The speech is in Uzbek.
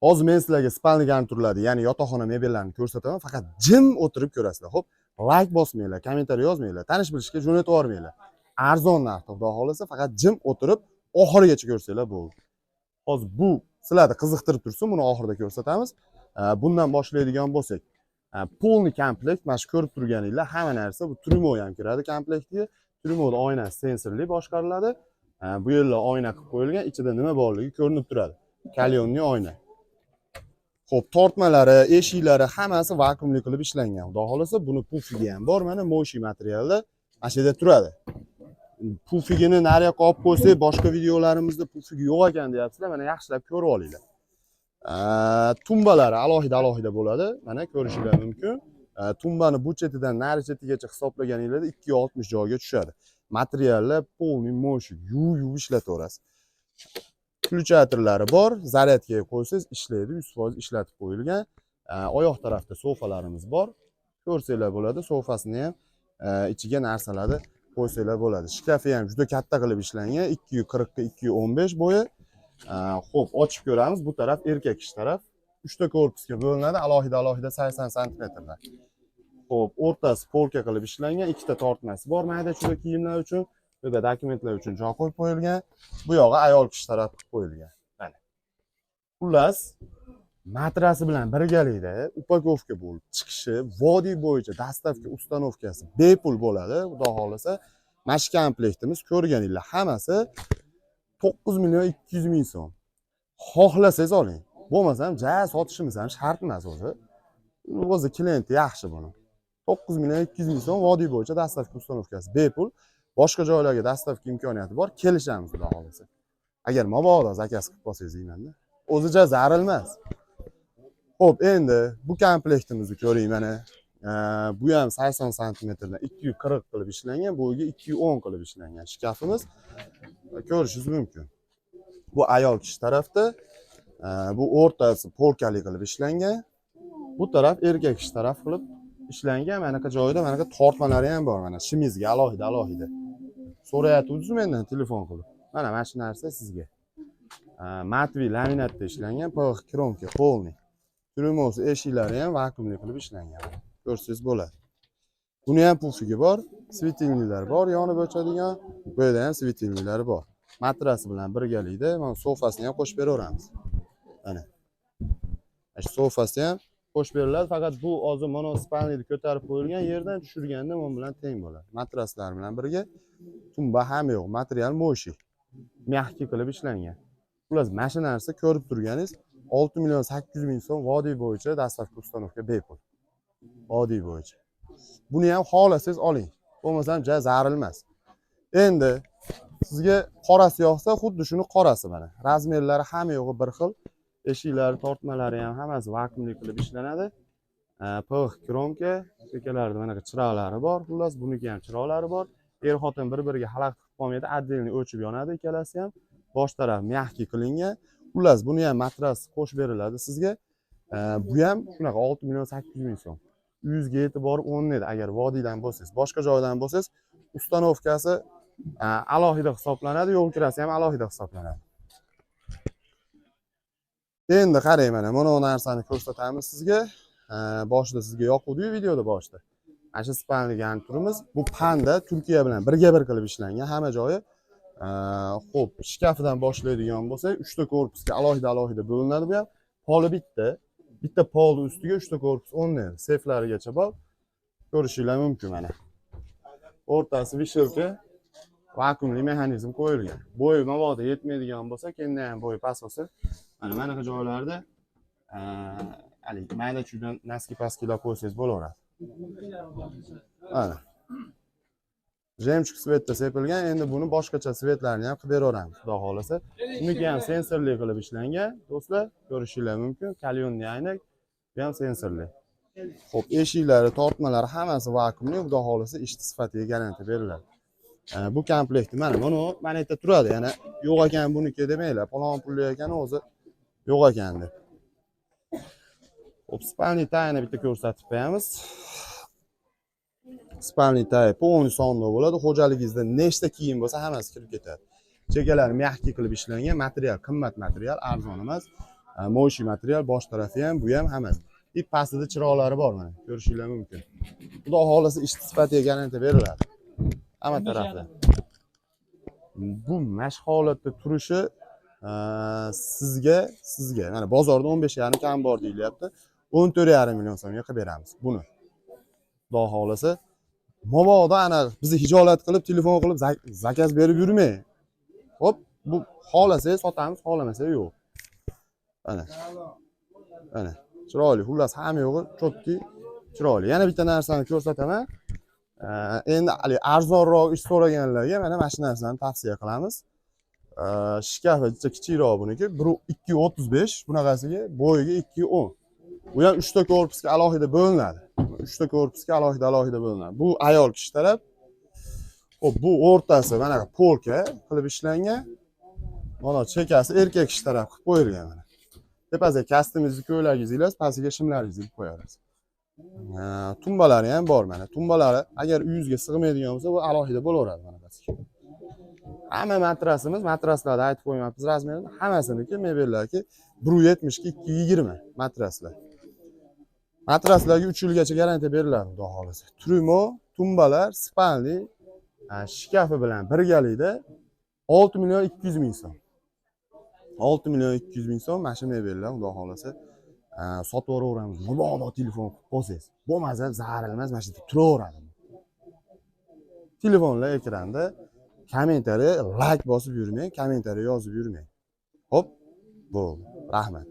Hozir men sizlarga spalni garniturlarni, ya'ni yotoqxona mebellarini ko'rsataman, faqat jim o'tirib ko'rasizlar. Xo'p, like bosmanglar, kommentariy yozmanglar, tanish bilishga jo'natib yubormanglar. Arzon narxda xudo xolasa, faqat jim o'tirib oxirigacha ko'rsanglar bo'ldi. Hozir bu sizlarni qiziqtirib tursin, buni oxirida ko'rsatamiz. Bundan boshlaydigan bo'lsak, polni komplekt, mana shu ko'rib turganinglar hamma narsa bu Trimo ham kiradi komplektga. Trimoda oynasi sensorli boshqariladi. Bu yerlar oyna qilib qo'yilgan, ichida nima borligi ko'rinib turadi. Kalyonli oyna. Xo'p, tortmalari, eshiklari hammasi vakuumli qilib ishlangan. Xudo xolasa, buni pufigi ham bor, mana moshi materialda mana shu yerda turadi. Pufigini nariyoqqa olib qo'ysak, boshqa videolarimizda pufigi yo'q ekan deyapsizlar, mana yaxshilab ko'rib olinglar. Tumbalari alohida bo'ladi. Mana ko'rishinglar mumkin. Tumbani bu chetidan nari chetigacha hisoblaganingizda 260 joyga tushadi. Materiallar polni moshi, yuv ishlataverasiz. Ключаторlari bor, zaryadkaga qo'ysangiz ishlaydi, 100% ishlatib qo'yilgan. Oyoq tarafda sofalarimiz bor. Ko'rsanglar bo'ladi, sofasini ham ichiga narsalarni qo'ysanglar bo'ladi. Shkafi ham juda katta qilib ishlangan, 240 ga 215 bo'yi. Xo'p, ochib ko'ramiz. Bu taraf erkak kishi taraf. 3 ta korpusga bo'linadi, alohida 80 santimetrlar. Xo'p, o'rtasi polka qilib ishlangan, 2 ta tortmasi bor, mayda-chuda kiyimlar uchun. Bu yerda dokumentlar uchun joy qo'yib qo'yilgan. Bu yog'i ayol kishi taraf qilib qo'yilgan. Mana. Xullas, matrasi bilan birgalikda upakovka bo'lib chiqishi, vodiy bo'yicha dastavka ustanovkasi bepul bo'ladi, xudo xolasa. Mana shu komplektimiz ko'rganinglar hammasi 9 million 200 ming so'm. Xohlasangiz oling. Bo'lmasam, sotishimiz ham shart emas o'zi. O'zi klient yaxshi buni. 9 million 200 ming so'm vodiy bo'yicha dastavka ustanovkasi bepul. Boshqa joylarga dastavka imkoniyati bor, kelishamiz xudo xolasa. Agar mabodo zakaz qilib qolsangiz deymanda. O'zicha zarilmas. Xo'p, endi bu komplektimizni ko'ring mana. Bu ham 80 santimetrdan 240 qilib ishlangan, bo'yiga 210 qilib ishlangan shkafimiz. Ko'rishingiz mumkin. Bu ayol kishi tarafda, bu o'rtasi polkali qilib ishlangan. Bu taraf erkak kishi taraf qilib ishlangan. Mana bu joyda mana bu tortmalari ham bor, mana shimizga alohida. So'rayapsiz mendan telefon qilib. Mana shu narsa sizga. Matviy laminatda ishlangan, PVX kromka polni. Trimosi eshiklari ham vakuumli qilib ishlangan. Ko'rsangiz bo'ladi. Buni ham pufigi bor, svetilnilar bor, yonib o'chadigan. Bu yerda ham svetilnilar bor. Matrasi bilan birgalikda mana sofasini ham qo'shib beraveramiz. Mana. Shu sofasi ham qo'shib beriladi, faqat bu hozir mana spalnini ko'tarib qo'yilgan yerdan tushirganda men bilan teng bo'ladi. Matraslar bilan birga tumba ham yo'q, material moshi. Mягкий qilib ishlangan. Xullas, mana shu narsa ko'rib turganingiz 6 million 800 ming so'm vodiy bo'yicha dastavka ustanovka bepul. Vodiy bo'yicha. Buni ham xohlasangiz oling. Bo'lmasam zarilmas. Endi sizga qorasi yoqsa, xuddi shuni qorasi mana. Razmerlari hamma yo'g'i bir xil. Eshiklari, tortmalari ham hammasi vakuumli qilib ishlanadi. PVX kromka, chekalarida mana chiroqlari bor. Xullas, buniki ham chiroqlari bor. Er-xotin bir-biriga xalaqit qilib qolmaydi, отдельный o'chib yonadi ikkalasi ham. Bosh taraf mягкий qilingan. Xullas, buni ham matras qo'shib beriladi sizga. Bu ham shunaqa 6 million 800 ming so'm. 100 ga yetib borib 10 edi agar vodiydan bo'lsangiz. Boshqa joydan bo'lsangiz, ustanovkasi alohida hisoblanadi, yo'l kirasi ham alohida hisoblanadi. Endi qarang mana bu narsani ko'rsatamiz sizga. Boshida sizga yoquvdi-yu videoda boshida. Mana shu spalni garniturimiz, bu panda Turkiya bilan birga-bir qilib ishlangan hamma joyi. Xo'p, shkafidan boshlaydigan bo'lsak, 3 ta korpusga alohida bo'linadi bu ham. Poli bitta polni ustiga 3 ta korpus o'rnaydi. Seflarigacha bor. Ko'rishinglar mumkin mana. O'rtasi vishelka, vakuumli mexanizm qo'yilgan. Bo'yi mabodo yetmaydigan bo'lsa, keyin ham bo'yi past bo'lsa, mana bu joylarda mayda-chuda naski-paskilar qo'ysangiz bo'laveradi. Mana. Jemchuk svetda sepilgan, endi buni boshqacha svetlarni ham qilib beraveramiz, xudo xolasa. Buniki ham sensorli qilib ishlangan, do'stlar, ko'rishinglar mumkin. Kalyonli aynak, bu ham sensorli. Xo'p, eshiklari, tortmalari hammasi vakuumli, xudo xolasa ishchi sifatiga garantiya beriladi. Bu komplektni mana yerda turadi, yana yo'q ekan buniki demanglar, palon pulli ekan o'zi yo'q ekan deb. Xo'p, spalniy tayini bitta ko'rsatib qo'yamiz. Spalniy tay полный sonda bo'ladi. Xo'jaligingizda nechta kiyim bo'lsa hammasi kirib ketadi. Chekalar mягкий qilib ishlangan, material qimmat material, arzon emas. Moshi material, bosh tarafi ham, bu ham hammasi. Ip pastida chiroqlari bor mana. Ko'rishingiz mumkin. Xudo xolasa ish sifatiga garantiya beriladi. Hamma tarafda. Bu mashq holatda turishi sizga mana bozorda 15,5 kam bor deyilyapti. 14,5 million so'mga qilib beramiz buni. Xudo xolasa mabodo ana bizni hijolat qilib, telefon qilib zakaz berib yurmang. Xo'p, bu xolasangiz sotamiz, xolamasangiz yo'q. Ana. Chiroyli, xullas hamma yo'g'i chotki chiroyli. Yana bitta narsani ko'rsataman. Endi arzonroq ish so'raganlarga mana shu narsani tavsiya qilamiz. Shkafi kichikroq buniki, 2.35, bunaqasiga bo'yiga 2.10. Bu ham 3 ta korpusga alohida bo'linadi. 3 ta korpusga alohida bo'linadi. Bu ayol kishi taraf. Xo'p, bu o'rtasi mana polka qilib ishlangan. Mana chekasi erkak kishi taraf qilib qo'yilgan mana. Tepasiga kostyumingizni, ko'ylagingizni, pastiga shimlaringizni qo'ya olasiz. Tumbalari ham bor mana. Tumbalari agar uyingizga sig'maydigan bo'lsa, bu alohida bo'laveradi mana pastga. Hamma matraslarni aytib qo'ymayapmiz rasmiyatni. Hammasiniki mebellarki 170 ga 220 matraslar. Matraslarga 3 yilgacha garantiya beriladi, xudo xolasa. Trumo, tumbalar, spalni, shkafi bilan birgalikda 6 million 200 ming so'm. 6 million 200 ming so'm mana shu mebellar, xudo xolasa sotib yuboraveramiz. Mabodo telefon qilib qolsangiz, bo'lmasa zarilmas, mana shu yerda turaveradi. Telefonlar ekranda kommentariy, like bosib yurmang, kommentariy yozib yurmang. Xo'p, bo'ldi. Rahmat.